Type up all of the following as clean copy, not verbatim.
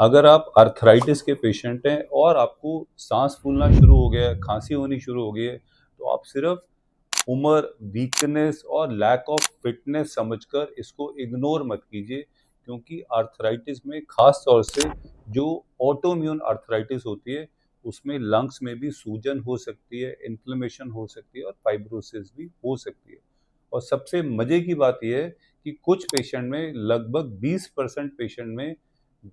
अगर आप आर्थराइटिस के पेशेंट हैं और आपको सांस फूलना शुरू हो गया है, खांसी होनी शुरू हो गई है, तो आप सिर्फ उम्र, वीकनेस और लैक ऑफ फिटनेस समझकर इसको इग्नोर मत कीजिए, क्योंकि आर्थराइटिस में खास तौर से जो ऑटोइम्यून आर्थराइटिस होती है, उसमें लंग्स में भी सूजन हो सकती है, इन्फ्लेमेशन हो सकती है और फाइब्रोसिस भी हो सकती है। और सबसे मजे की बात यह है कि कुछ पेशेंट में लगभग 20% पेशेंट में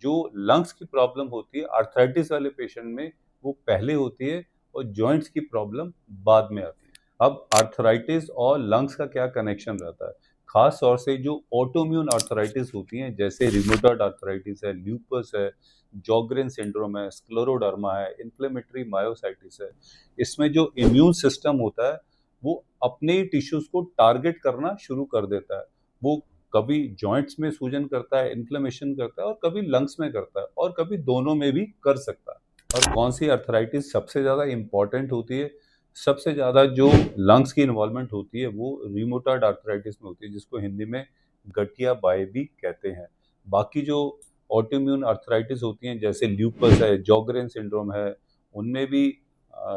जो लंग्स की प्रॉब्लम होती है आर्थराइटिस वाले पेशेंट में, वो पहले होती है और जॉइंट्स की प्रॉब्लम बाद में आती है। अब आर्थराइटिस और लंग्स का क्या कनेक्शन रहता है? खास तौर से जो ऑटोइम्यून आर्थराइटिस होती हैं, जैसे रिमेटॉइड आर्थराइटिस है, ल्यूपस है, जॉगरेन सिंड्रोम है, स्क्लेरोडर्मा है, इन्फ्लेमेटरी मायोसाइटिस है, इसमें जो इम्यून सिस्टम होता है वो अपने ही टिश्यूज को टारगेट करना शुरू कर देता है। वो कभी जॉइंट्स में सूजन करता है, इन्फ्लेमेशन करता है, और कभी लंग्स में करता है, और कभी दोनों में भी कर सकता है। और कौन सी आर्थराइटिस सबसे ज़्यादा इम्पॉर्टेंट होती है? सबसे ज़्यादा जो लंग्स की इन्वॉल्वमेंट होती है वो रिमोटॉइड आर्थराइटिस में होती है, जिसको हिंदी में गठिया बाय भी कहते हैं। बाकी जो ऑटोइम्यून आर्थराइटिस होती हैं, जैसे ल्यूपस है, जॉगरेन सिंड्रोम है, उनमें भी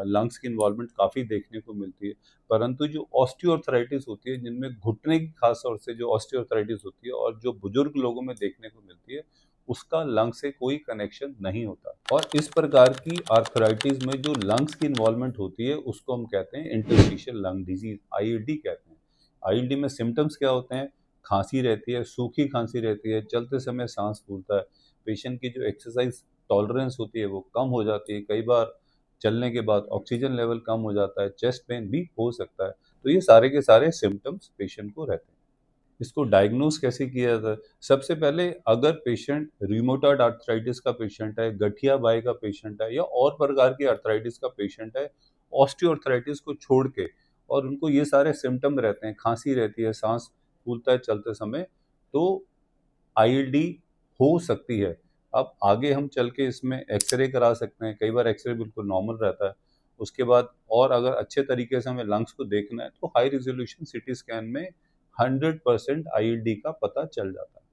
लंग्स की इन्वॉल्वमेंट काफ़ी देखने को मिलती है। परंतु जो ऑस्टियोआर्थराइटिस होती है, जिनमें घुटने की खास तौर से जो ऑस्टियोआर्थराइटिस होती है और जो बुजुर्ग लोगों में देखने को मिलती है, उसका लंग से कोई कनेक्शन नहीं होता। और इस प्रकार की आर्थराइटिस में जो लंग्स की इन्वॉल्वमेंट होती है उसको हम कहते हैं इंटरस्टिशियल लंग डिजीज, आईएलडी कहते हैं। आईएलडी में सिम्टम्स क्या होते हैं? खांसी रहती है, सूखी खांसी रहती है, चलते समय सांस फूलता है, पेशेंट की जो एक्सरसाइज टॉलरेंस होती है वो कम हो जाती है, कई बार चलने के बाद ऑक्सीजन लेवल कम हो जाता है, चेस्ट पेन भी हो सकता है। तो ये सारे के सारे सिम्टम्स पेशेंट को रहते हैं। इसको डायग्नोज कैसे किया जाता है? सबसे पहले अगर पेशेंट रिमोटॉइड आर्थराइटिस का पेशेंट है, गठिया बाय का पेशेंट है, या और प्रकार की आर्थराइटिस का पेशेंट है, ऑस्टियोआर्थराइटिस को छोड़ के, और उनको ये सारे सिम्टम रहते हैं, खांसी रहती है, सांस फूलता है चलते समय, तो आईएलडी हो सकती है। अब आगे हम चल के इसमें एक्सरे करा सकते हैं, कई बार एक्सरे बिल्कुल नॉर्मल रहता है। उसके बाद और अगर अच्छे तरीके से हमें लंग्स को देखना है तो हाई रिजोल्यूशन सीटी स्कैन में 100% आईएलडी का पता चल जाता है।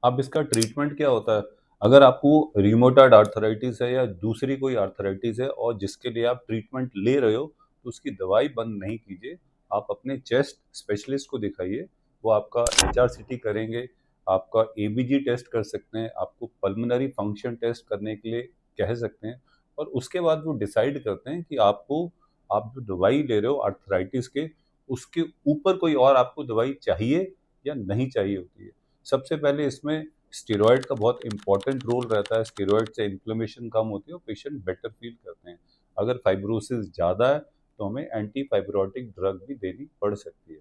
अब इसका ट्रीटमेंट क्या होता है? अगर आपको रिमोटॉइड आर्थराइटिस है या दूसरी कोई आर्थराइटिस है और जिसके लिए आप ट्रीटमेंट ले रहे हो, तो उसकी दवाई बंद नहीं कीजिए। आप अपने चेस्ट स्पेशलिस्ट को दिखाइए, वो आपका एचआरसीटी करेंगे, आपका एबीजी टेस्ट कर सकते हैं, आपको पल्मोनरी फंक्शन टेस्ट करने के लिए कह सकते हैं, और उसके बाद वो डिसाइड करते हैं कि आपको, आप जो दवाई ले रहे हो आर्थराइटिस के, उसके ऊपर कोई और आपको दवाई चाहिए या नहीं चाहिए होती है। सबसे पहले इसमें स्टेरॉयड का बहुत इंपॉर्टेंट रोल रहता है। स्टेरॉयड से इन्फ्लेमेशन कम होती है और पेशेंट बेटर फील करते हैं। अगर फाइब्रोसिस ज़्यादा है तो हमें एंटी फाइब्रोटिक ड्रग भी देनी पड़ सकती है।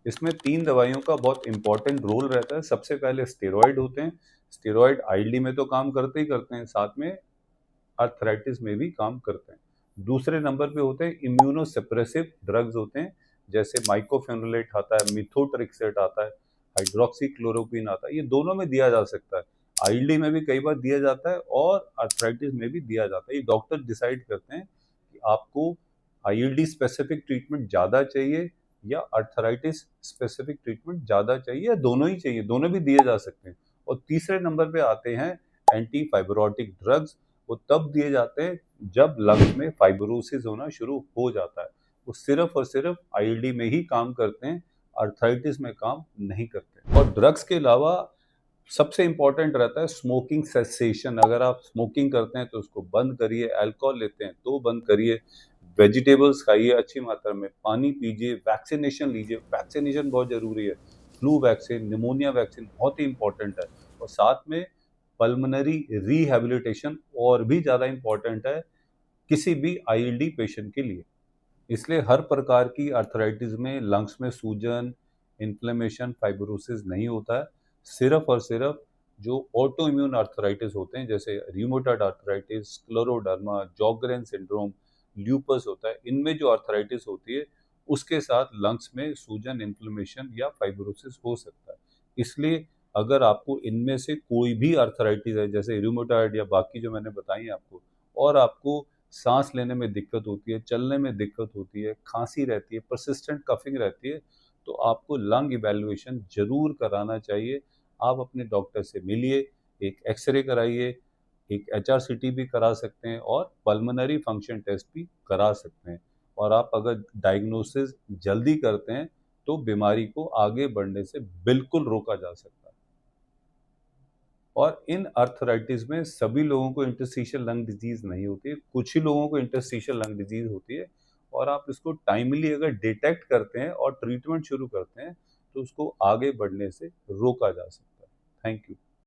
इसमें 3 दवाइयों का बहुत इंपॉर्टेंट रोल रहता है। सबसे पहले स्टेरॉयड होते हैं। स्टेरॉयड आईएलडी में तो काम करते ही करते हैं, साथ में आर्थराइटिस में भी काम करते हैं। दूसरे नंबर पे होते हैं इम्यूनो सप्रेसिव ड्रग्स होते हैं, जैसे माइकोफेनोलेट आता है, मिथोट्रिक्सेट आता है, हाइड्रोक्सीक्लोरोक्विन आता है। ये दोनों में दिया जा सकता है। आईएलडी में भी कई बार दिया जाता है और आर्थराइटिस में भी दिया जाता है। ये डॉक्टर डिसाइड करते हैं कि आपको आईएलडी स्पेसिफिक ट्रीटमेंट ज़्यादा चाहिए या आर्थराइटिस स्पेसिफिक ट्रीटमेंट ज़्यादा चाहिए, या दोनों ही चाहिए, दोनों भी दिए जा सकते हैं। और तीसरे नंबर पे आते हैं एंटी फाइब्रोटिक ड्रग्स। वो तब दिए जाते हैं जब लंग्स में फाइब्रोसिस होना शुरू हो जाता है। वो सिर्फ और सिर्फ आईएलडी में ही काम करते हैं, आर्थराइटिस में काम नहीं करते। और ड्रग्स के अलावा सबसे इंपॉर्टेंट रहता है स्मोकिंग सेसेशन। अगर आप स्मोकिंग करते हैं तो उसको बंद करिए, अल्कोहल लेते हैं तो बंद करिए, वेजिटेबल्स खाइए अच्छी मात्रा में, पानी पीजिए, वैक्सीनेशन लीजिए। वैक्सीनेशन बहुत ज़रूरी है। फ्लू वैक्सीन, निमोनिया वैक्सीन बहुत ही इंपॉर्टेंट है। और साथ में पल्मोनरी रिहैबिलिटेशन और भी ज़्यादा इंपॉर्टेंट है किसी भी आईएलडी पेशेंट के लिए। इसलिए हर प्रकार की आर्थराइटिस में लंग्स में सूजन, इन्फ्लेमेशन, फाइब्रोसिस नहीं होता है। सिर्फ और सिर्फ जो ऑटो इम्यून आर्थराइटिस होते हैं, जैसे rheumatoid arthritis, scleroderma, Sjogren syndrome, lupus होता है, इनमें जो आर्थराइटिस होती है उसके साथ लंग्स में सूजन, इन्फ्लेमेशन या फाइब्रोसिस हो सकता है। इसलिए अगर आपको इनमें से कोई भी आर्थराइटिस है, जैसे रूमेटॉइड या बाकी जो मैंने बताई आपको, और आपको सांस लेने में दिक्कत होती है, चलने में दिक्कत होती है, खांसी रहती है, परसिस्टेंट कफिंग रहती है, तो आपको लंग इवैल्यूएशन जरूर कराना चाहिए। आप अपने डॉक्टर से मिलिए, एक एक्सरे कराइए, एक एचआरसीटी भी करा सकते हैं और पल्मोनरी फंक्शन टेस्ट भी करा सकते हैं। और आप अगर डायग्नोसिस जल्दी करते हैं तो बीमारी को आगे बढ़ने से बिल्कुल रोका जा सकता है। और इन आर्थराइटिस में सभी लोगों को इंटरस्टिशियल लंग डिजीज नहीं होती है, कुछ ही लोगों को इंटरस्टिशियल लंग डिजीज होती है। और आप इसको टाइमली अगर डिटेक्ट करते हैं और ट्रीटमेंट शुरू करते हैं तो उसको आगे बढ़ने से रोका जा सकता है। Thank you.